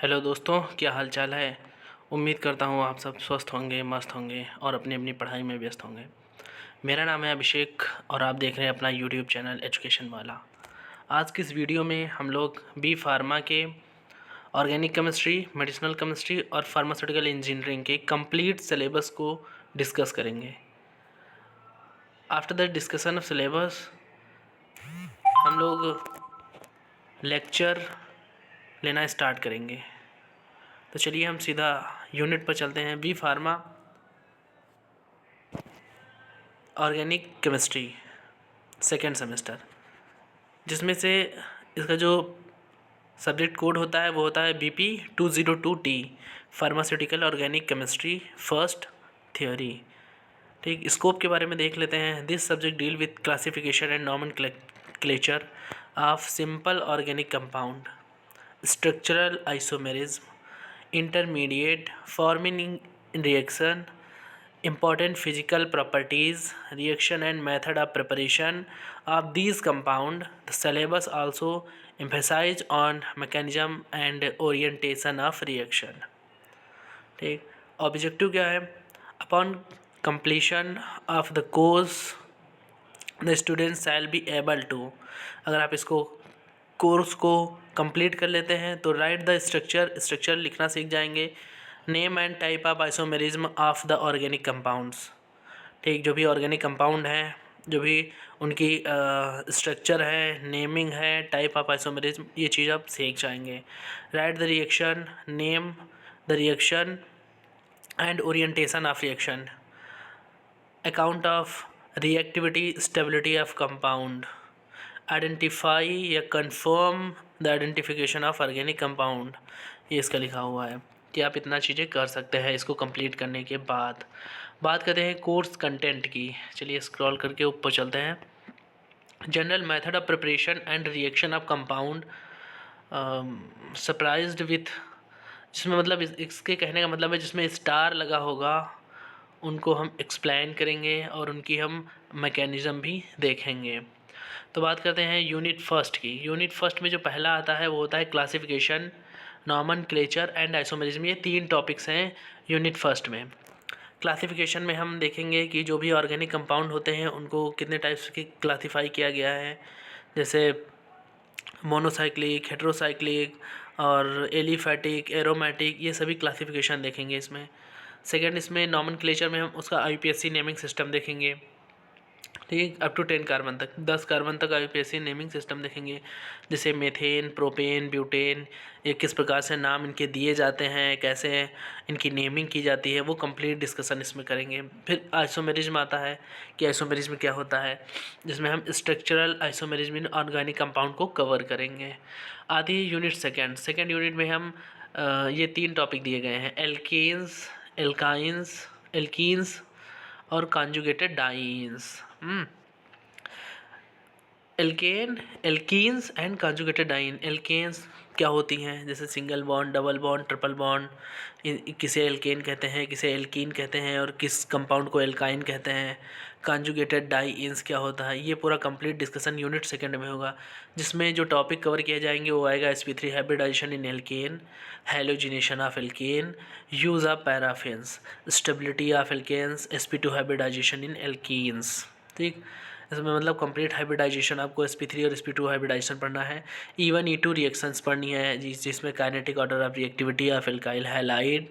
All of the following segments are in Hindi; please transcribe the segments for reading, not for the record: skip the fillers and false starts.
हेलो दोस्तों, क्या हाल चाल है। उम्मीद करता हूँ आप सब स्वस्थ होंगे, मस्त होंगे और अपनी अपनी पढ़ाई में व्यस्त होंगे। मेरा नाम है अभिषेक और आप देख रहे हैं अपना यूट्यूब चैनल एजुकेशन वाला। आज की इस वीडियो में हम लोग बी फार्मा के ऑर्गेनिक केमिस्ट्री, मेडिसिनल केमिस्ट्री और फार्मास्यूटिकल इंजीनियरिंग के कंप्लीट सिलेबस को डिस्कस करेंगे। After the discussion of syllabus हम लोग लेक्चर लेना स्टार्ट करेंगे। तो चलिए हम सीधा यूनिट पर चलते हैं। B pharma organic chemistry second semester, जिसमें से इसका जो सब्जेक्ट कोड होता है वो होता है BP202T, pharmaceutical organic chemistry first theory. ठीक, स्कोप के बारे में देख लेते हैं। This subject deal with classification and nomenclature of simple organic compound, structural isomerism, intermediate forming reaction, important physical properties, reaction and method of preparation of these compound. The syllabus also emphasize on mechanism and orientation of reaction. ठीक, ऑब्जेक्टिव क्या है? Upon completion of the course the students shall be able to, अगर आप इसको कोर्स को कंप्लीट कर लेते हैं तो राइट द स्ट्रक्चर लिखना सीख जाएंगे। Name and type of isomerism of the organic compounds. ठीक, जो भी ऑर्गेनिक कंपाउंड हैं, जो भी उनकी स्ट्रक्चर है, नेमिंग है, टाइप ऑफ आइसोमेरिज्म, ये चीज़ आप सीख जाएंगे। Write the reaction, name the reaction and orientation of reaction, account of reactivity, stability of compound, identify या confirm the identification of organic compound. ये इसका लिखा हुआ है कि आप इतना चीज़ें कर सकते हैं इसको कंप्लीट करने के बाद। बात करते हैं कोर्स कंटेंट की। चलिए स्क्रॉल करके ऊपर चलते हैं। General method of preparation and reaction of compound surprised with, जिसमें मतलब इसके कहने का मतलब है जिसमें स्टार लगा होगा उनको हम एक्सप्लेन करेंगे और उनकी हम मैकेनिज़्म भी देखेंगे। तो बात करते हैं यूनिट फर्स्ट की। यूनिट फर्स्ट में जो पहला आता है वो होता है क्लासिफिकेशन, नॉमेनक्लेचर एंड आइसोमेरिज्म। ये 3 टॉपिक्स हैं यूनिट फर्स्ट में। क्लासिफिकेशन में हम देखेंगे कि जो भी ऑर्गेनिक कंपाउंड होते हैं उनको कितने टाइप्स की क्लासीफाई किया गया है, जैसे मोनोसाइक्लिक, हेट्रोसाइक्लिक और एलिफैटिक, एरोमेटिक, ये सभी क्लासिफिकेशन देखेंगे इसमें। सेकेंड, इसमें नॉमेनक्लेचर में हम उसका IUPAC नेमिंग सिस्टम देखेंगे। ठीक, अप टू 10 कार्बन तक, 10 कार्बन तक IUPAC नेमिंग सिस्टम देखेंगे, जैसे मेथेन, प्रोपेन, ब्यूटेन, ये किस प्रकार से नाम इनके दिए जाते हैं, कैसे इनकी नेमिंग की जाती है, वो कंप्लीट डिस्कशन इसमें करेंगे। फिर आइसोमेरिज्म आता है कि आइसोमेरिज्म क्या होता है, जिसमें हम structural isomerism in organic compound को कवर करेंगे। आती है यूनिट सेकेंड यूनिट में हम ये 3 टॉपिक दिए गए हैं, एल्कीन्स और conjugated dienes. Alkenes and conjugated diene. Alkanes क्या होती हैं, जैसे single bond, double bond, triple bond, किसे एल्केन कहते हैं, किसे एल्कीन कहते हैं और किस कंपाउंड को एल्काइन कहते हैं। कॉन्जुगेटेड डाइन्स क्या होता है, ये पूरा कंप्लीट डिस्कशन यूनिट सेकेंड में होगा, जिसमें जो टॉपिक कवर किए जाएंगे वो आएगा sp3 hybridization in alkane, halogenation of alkane, use of paraffins, stability of alkanes, sp2 hybridization in alkenes. ठीक, इसमें मतलब कंप्लीट हाइब्रिडाइजेशन आपको sp3 और sp2 हाइब्रिडाइजेशन पढ़ना है। E1 E2 रिएक्शंस पढ़नी है, जिसमें kinetic order of reactivity of alkyl halide,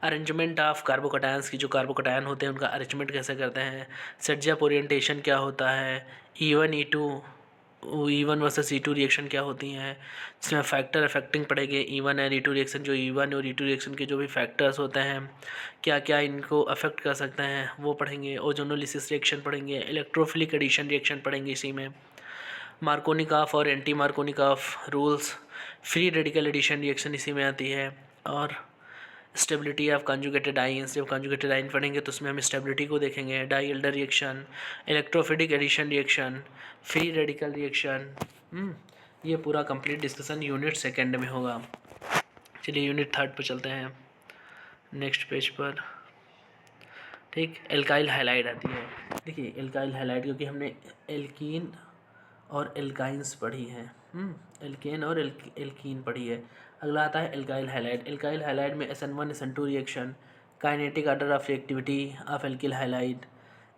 arrangement of carbocations की, जो कार्बोकटायन होते हैं उनका अरेंजमेंट कैसे करते हैं, सेटअप ओरिएंटेशन क्या होता है, E1 वर्सेस E2 रिएक्शन क्या होती हैं, जिसमें फैक्टर अफेक्टिंग पड़ेंगे E1 और E2 रिएक्शन, जो E1 और E2 रिएक्शन के जो भी फैक्टर्स होते हैं क्या क्या इनको अफेक्ट कर सकते हैं वो पढ़ेंगे। ओजोनोलिसिस रिएक्शन पढ़ेंगे, इलेक्ट्रोफिलिक एडिशन रिएक्शन पढ़ेंगे इसी में, मार्कोनिकॉफ और anti Markovnikov rules, free radical addition reaction इसी में आती है, और स्टेबिलिटी ऑफ कॉन्जुगेटेड आयंस। जब कॉन्जुगेटेड आयन पढ़ेंगे तो उसमें हम स्टेबिलिटी को देखेंगे, डाई Alder reaction, electrophilic addition reaction, free radical reaction. ये पूरा कंप्लीट डिस्कशन यूनिट सेकेंड में होगा। चलिए यूनिट थर्ड पर चलते हैं, नेक्स्ट पेज पर। ठीक, एल्काइल हैलाइड आती है। देखिए एल्काइल हैलाइड, क्योंकि हमने एल्कीन और एल्काइंस पढ़ी हैं। एल्केन और एल्कीन पढ़ी है। अगला आता है एल्काइल हैलाइड। एल्काइल हैलाइड में SN1 SN2 reaction, kinetic order of reactivity of alkyl halide,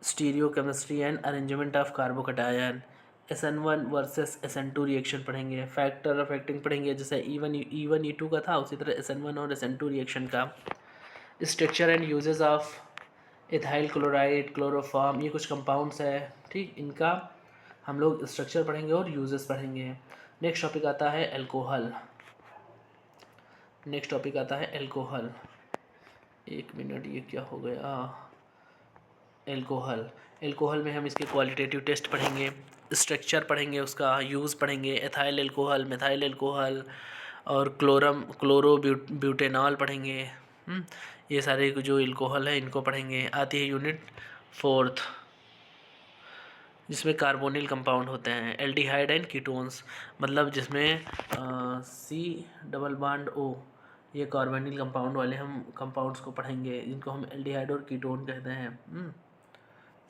stereochemistry and arrangement of carbocation, SN1 versus SN2 reaction पढ़ेंगे, फैक्टर ऑफ एक्टिंग पढ़ेंगे, जैसे E1 E2 का था उसी तरह SN1 और SN2 रिएक्शन का, structure and uses of ethyl chloride, chloroform, ये कुछ कंपाउंड्स है, ठीक, इनका हम लोग स्ट्रक्चर पढ़ेंगे और यूजेस पढ़ेंगे। नेक्स्ट टॉपिक आता है एल्कोहल। नेक्स्ट टॉपिक आता है एल्कोहल। एक मिनट, ये क्या हो गया? एल्कोहल। एल्कोहल में हम इसके क्वालिटेटिव टेस्ट पढ़ेंगे, स्ट्रक्चर पढ़ेंगे, उसका यूज़ पढ़ेंगे, एथाइल एल्कोहल, मेथाइल एल्कोहल और क्लोरो ब्यूटेनॉल पढ़ेंगे। ये सारे जो एल्कोहल है इनको पढ़ेंगे। आती है यूनिट 4, जिसमें कार्बोनिल कंपाउंड होते हैं, एल्डिहाइड एंड कीटोन्स, मतलब जिसमें C+O, ये कार्बोनिल कंपाउंड वाले हम कंपाउंड्स को पढ़ेंगे, जिनको हम एल्डिहाइड और कीटोन कहते हैं।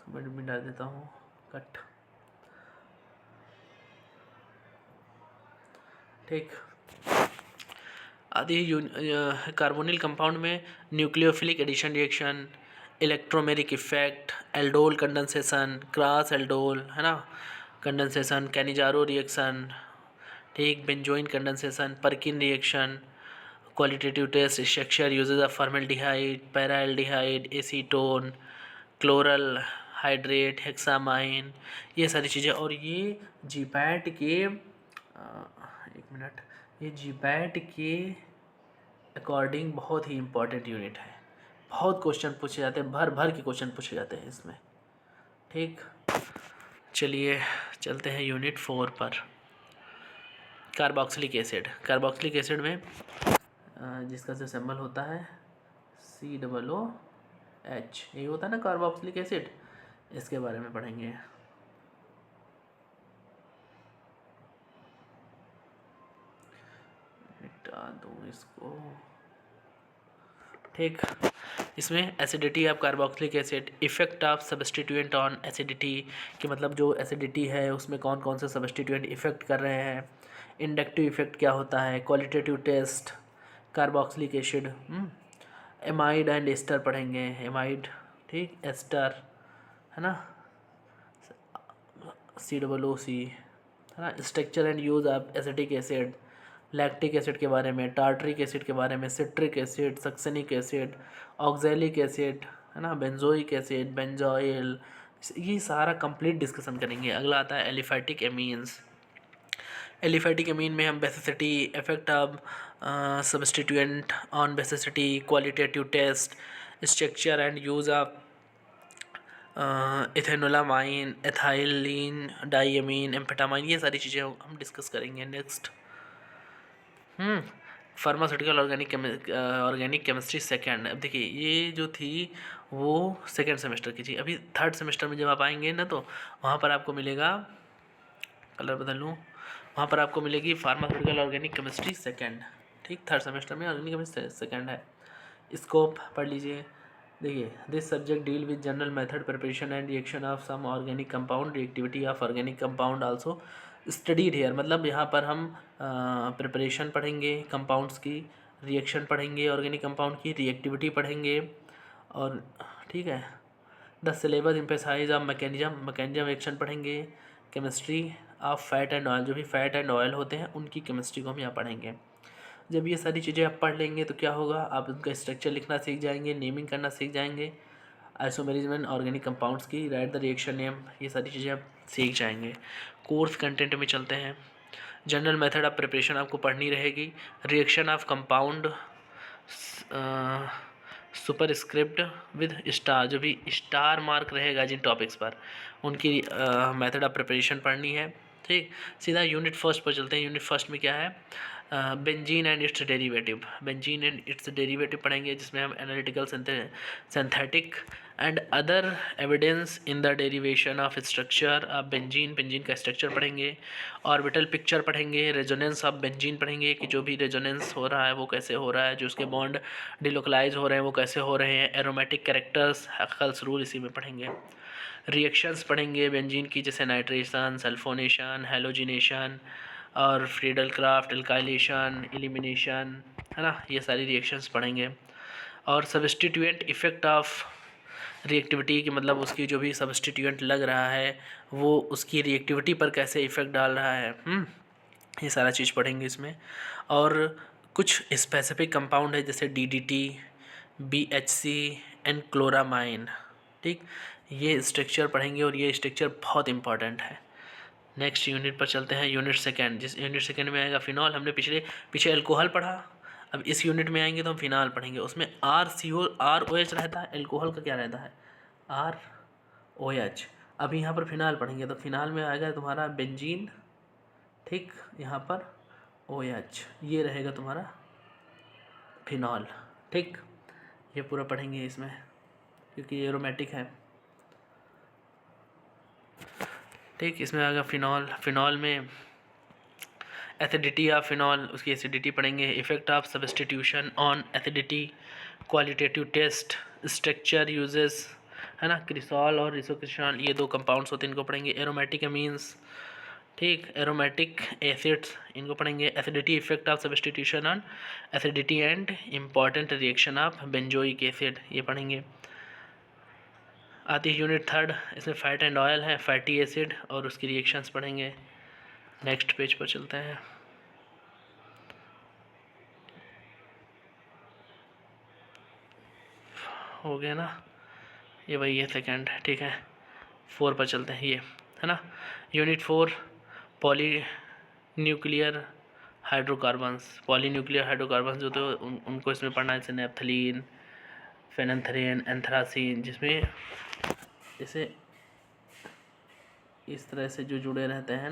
समझ में डाल देता हूँ कट, ठीक। आदि कार्बोनिल कंपाउंड में nucleophilic addition reaction, electromeric effect, aldol condensation, cross aldol, है ना, कंडेंसेशन, कैनिजारो रिएक्शन, ठीक, benzoin condensation, Perkin reaction, qualitative test, structure, uses of formaldehyde, paraldehyde, acetone, chloral hydrate, hexamine, ये सारी चीज़ें। और ये जीपैट के एक मिनट, ये जीपैट के अकॉर्डिंग बहुत ही इम्पोर्टेंट यूनिट है, बहुत क्वेश्चन पूछे जाते हैं, भर भर के क्वेश्चन पूछे जाते हैं इसमें, ठीक। चलिए चलते हैं यूनिट 4 पर। Carboxylic acid. कार्बोक्सिलिक एसिड में जिसका जो सिंबल होता है COOH, यही होता है ना कार्बोक्सिलिक एसिड, इसके बारे में पढ़ेंगे। मिटा दूँ इसको, ठीक। इसमें acidity of carboxylic acid, effect of substituent on acidity, कि मतलब जो एसिडिटी है उसमें कौन कौन से सब्स्टिट्यूएंट इफेक्ट कर रहे हैं, इंडक्टिव इफेक्ट क्या होता है, qualitative test carboxylic acid, amide and ester पढ़ेंगे, एमाइड, ठीक, एस्टर, है ना, COOC, है ना, structure and use of acetic acid, lactic acid के बारे में, टार्टरिक एसिड के बारे में, citric acid, succinic acid, oxalic acid, है ना, बेंजोइक एसिड, बेंजोइल, ये सारा कंप्लीट डिस्कशन करेंगे। अगला आता है एलिफैटिक एमीन्स। एलिफैटिक एमीन में हम basicity, effect of substituent on basicity, qualitative test, structure and use of ethanolamine, ethylene, diamine, amphetamine, ये सारी चीज़ें हम डिस्कस करेंगे। Next pharmaceutical organic chemistry second. अब देखिए ये जो थी वो सेकेंड सेमेस्टर की थी, अभी थर्ड सेमेस्टर में जब आप आएंगे ना तो वहाँ पर आपको मिलेगा, कलर बदल लूँ, वहाँ पर आपको मिलेगी फार्मास्यूटिकल ऑर्गेनिक केमिस्ट्री सेकेंड, ठीक, थर्ड सेमेस्टर में ऑर्गेनिक केमिस्ट्री सेकेंड है। स्कोप पढ़ लीजिए। देखिए, this subject deal with general method, preparation and reaction of some organic compound, reactivity of organic compound also studied here, मतलब यहाँ पर हम प्रिपरेशन पढ़ेंगे कंपाउंड्स की, रिएक्शन पढ़ेंगे ऑर्गेनिक कंपाउंड की, रिएक्टिविटी पढ़ेंगे, और ठीक है, the syllabus emphasize of mechanism action पढ़ेंगे, chemistry of fat and oil, जो भी फैट एंड ऑयल होते हैं उनकी केमिस्ट्री को हम यहाँ पढ़ेंगे। जब ये सारी चीज़ें आप पढ़ लेंगे तो क्या होगा, आप उनका स्ट्रक्चर लिखना सीख जाएंगे, नेमिंग करना सीख जाएंगे, आइसोमेरिज्म एंड ऑर्गेनिक कंपाउंड्स की, राइट द रिएक्शन नेम, ये सारी चीज़ें आप सीख जाएंगे। कोर्स कंटेंट में चलते हैं। जनरल मेथड ऑफ प्रिपरेशन आपको पढ़नी रहेगी, reaction of compound, super script with star, जो भी स्टार मार्क रहेगा जिन टॉपिक्स पर उनकी मेथड ऑफ प्रिपरेशन पढ़नी है, ठीक। सीधा यूनिट फर्स्ट पर चलते हैं। यूनिट फर्स्ट में क्या है, benzene and it's derivative, benzene and it's derivative पढ़ेंगे, जिसमें हम analytical synthetic and other evidence in the derivation of structure of benzene, benzene का स्ट्रक्चर पढ़ेंगे, ऑर्बिटल पिक्चर पढ़ेंगे, रेजोनेंस ऑफ बेंजीन पढ़ेंगे कि जो भी रेजोनेंस हो रहा है वो कैसे हो रहा है, जो उसके बॉन्ड डिलोकलाइज हो रहे हैं वो कैसे हो रहे हैं, एरोमेटिक कैरेक्टर्स, हैकेल्स रूल इसी में पढ़ेंगे। रिएक्शंस पढ़ेंगे बेंजीन की, जैसे नाइट्रेशन, सल्फोनेशन, हेलोजिनेशन, और फ्रीडल क्राफ्ट, एल्काइलेशन, एलिमिनेशन, है ना, ये सारी रिएक्शंस पढ़ेंगे। और सब्स्टिट्यूएंट इफ़ेक्ट ऑफ रिएक्टिविटी की मतलब उसकी जो भी सब्स्टिट्यूएंट लग रहा है वो उसकी रिएक्टिविटी पर कैसे इफ़ेक्ट डाल रहा है, ये सारा चीज़ पढ़ेंगे इसमें। और कुछ स्पेसिफिक कंपाउंड है जैसे DDT, BHC एंड क्लोरामाइन, ठीक, ये स्ट्रक्चर पढ़ेंगे और ये स्ट्रक्चर बहुत इंपॉर्टेंट है। नेक्स्ट यूनिट पर चलते हैं, यूनिट सेकेंड। जिस यूनिट सेकेंड में आएगा फिनॉल, हमने पीछे अल्कोहल पढ़ा, अब इस यूनिट में आएंगे तो हम फिनाल पढ़ेंगे। उसमें ROH रहता है, अल्कोहल का क्या रहता है, ROH। अभी यहाँ पर फिनाल पढ़ेंगे तो फिनाल में आएगा तुम्हारा बेंजीन, ठीक, यहाँ पर OH, ये रहेगा तुम्हारा फिनॉल, ठीक, ये पूरा पढ़ेंगे इसमें क्योंकि ये एरोमेटिक है, ठीक। इसमें आएगा फिनॉल में एसिडिटी ऑफ फिनॉल, उसकी एसिडिटी पढ़ेंगे। Effect of substitution on acidity, qualitative test, structure uses, है ना, क्रिसॉल और रिसोक्रिसॉल, ये 2 कंपाउंड्स होते हैं, इनको पढ़ेंगे। एरोमेटिक अमीन्स, ठीक, एरोमेटिक एसिड्स, इनको पढ़ेंगे। Acidity effect of substitution on acidity and important reaction of benzoic acid, ये पढ़ेंगे। आती है यूनिट थर्ड, इसमें फैट एंड ऑयल है, फैटी एसिड और उसकी रिएक्शंस पढ़ेंगे। नेक्स्ट पेज पर चलते हैं। हो गया ना, ये वही है सेकेंड, ठीक है। 4 पर चलते हैं, ये है ना, यूनिट 4, पॉली न्यूक्लियर हाइड्रोकार्बन्स जो तो उनको इसमें पढ़ना है, जैसे नेप्थलीन, फेनेंथ्रेन, एंथ्रासीन, जिसमें जैसे इस तरह से जो जुड़े रहते हैं